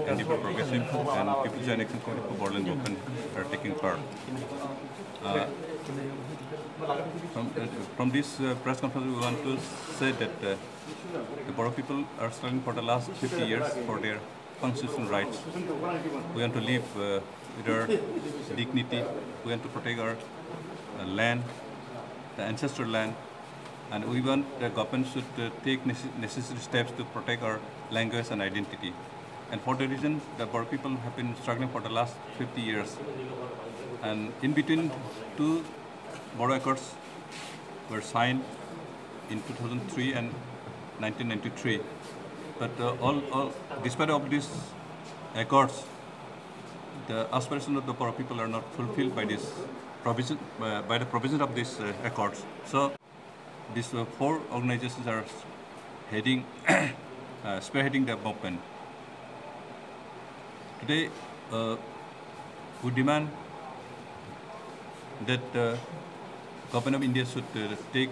NDFB Progressive and People's Joint Action Committee for Borderland Women are taking part. From this press conference, we want to say that the Boro people are struggling for the last 50 years for their constitutional rights. We want to live with our dignity. We want to protect our land, the ancestral land, and we want the government should take necessary steps to protect our language and identity. And for the reason, the Boro people have been struggling for the last 50 years. And in between, two Boro Accords were signed in 2003 and 1993. But despite of these accords, the aspirations of the Boro people are not fulfilled by this provision, by the provision of these accords. So these four organizations are heading, spearheading the movement. Today, we demand that the Government of India should take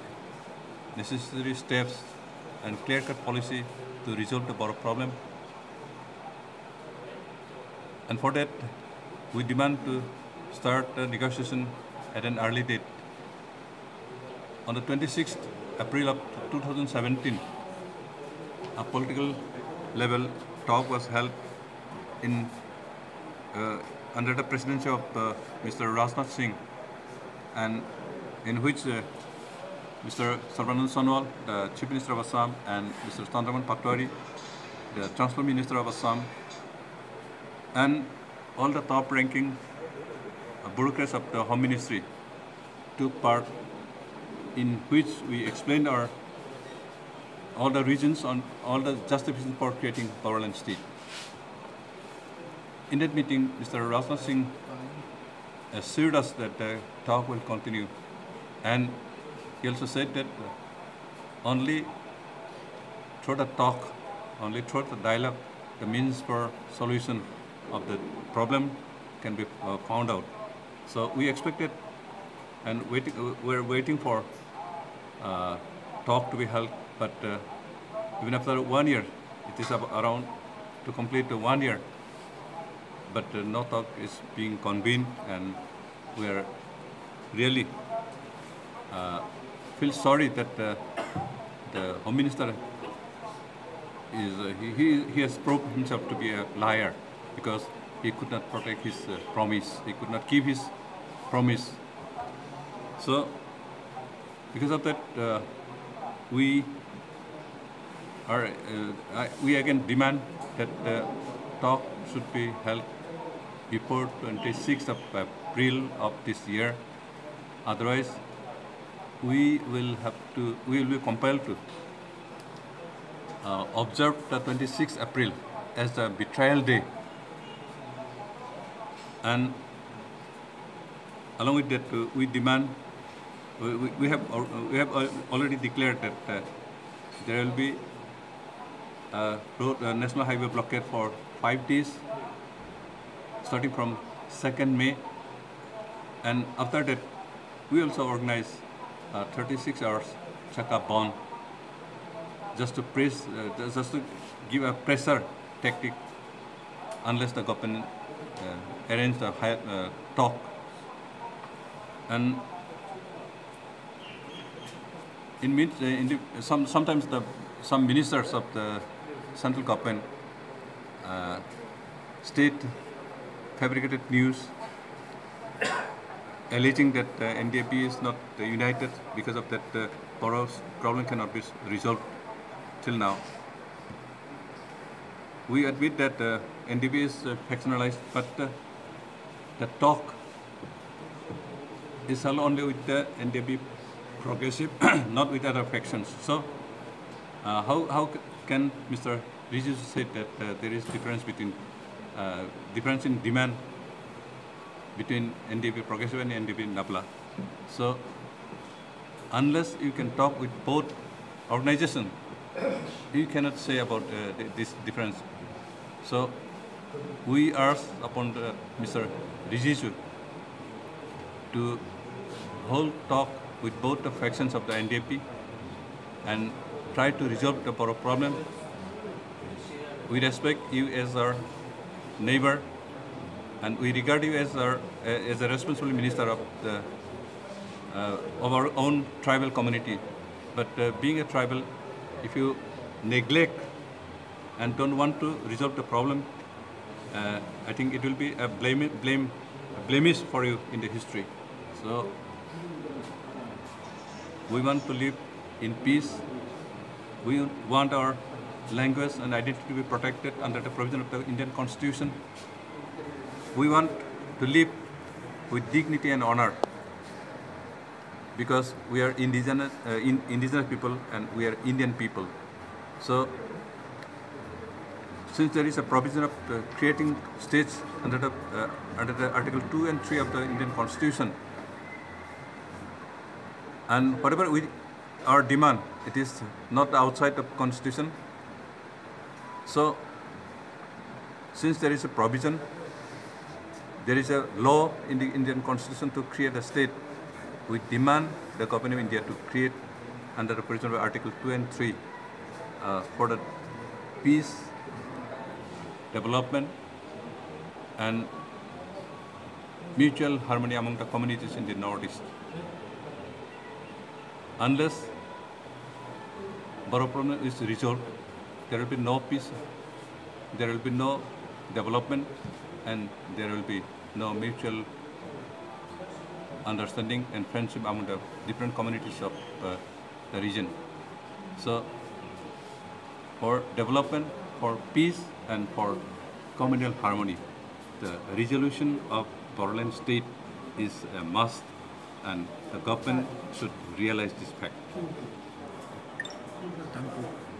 necessary steps and clear-cut policy to resolve the Boro problem. And for that, we demand to start the negotiation at an early date. On the 26th April of 2017, a political level talk was held in under the presidency of Mr. Rajnath Singh, and in which Mr. Sarbanand Sonowal, the Chief Minister of Assam, and Mr. Chandraman Patwari, the Transport Minister of Assam, and all the top-ranking bureaucrats of the Home Ministry took part, in which we explained all the reasons on all the justifications for creating Boroland state. In that meeting, Mr. Rajnath Singh assured us that the talk will continue, and he also said that only through the talk, only through the dialogue, the means for solution of the problem can be found out. So we expected and we're waiting for talk to be held, but even after 1 year, it is around to complete 1 year, but no talk is being convened, and we are really feel sorry that the Home Minister he has proved himself to be a liar, because he could not protect his promise. He could not keep his promise. So, because of that, we again demand that the talk should be held before 26th of April of this year. Otherwise, we will be compelled to observe the 26th April as the betrayal day. And along with that, we demand, we have already declared that there will be a national highway blockade for 5 days, starting from 2nd May. And after that, we also organize 36 hours Chaka Bond, just to press, just to give a pressure tactic, unless the government arrange the talk. And sometimes some ministers of the central government state fabricated news alleging that NDFB is not united. Because of that, the Boro's problem cannot be resolved till now. We admit that NDFB is factionalized, but the talk is held only with the NDFB Progressive, not with other factions. So, how can Mr. Rijiju say that there is difference in demand between NDFB Progressive and NDFB Nabla? So, unless you can talk with both organizations, you cannot say about this difference. So, we urge upon Mr. Rijiju to hold talk with both the factions of the NDFB and try to resolve the Boro problem. We respect you as our neighbor, and we regard you as a responsible minister of our own tribal community. But being a tribal, if you neglect and don't want to resolve the problem, I think it will be a blemish for you in the history. So we want to live in peace. We want our language and identity to be protected under the provision of the Indian Constitution. We want to live with dignity and honor because we are indigenous people and we are Indian people. So, since there is a provision of creating states under the Article 2 and 3 of the Indian Constitution, and whatever our demand, it is not outside of Constitution. So, since there is a provision, there is a law in the Indian Constitution to create a state, we demand the Government of India to create under the provision of Article 2 and 3 for the peace, development and mutual harmony among the communities in the Northeast. Unless Boro problem is resolved, there will be no peace, there will be no development, and there will be no mutual understanding and friendship among the different communities of the region. So, for development, for peace, and for communal harmony, the resolution of Bodoland state is a must, and the government should realize this fact. Thank you.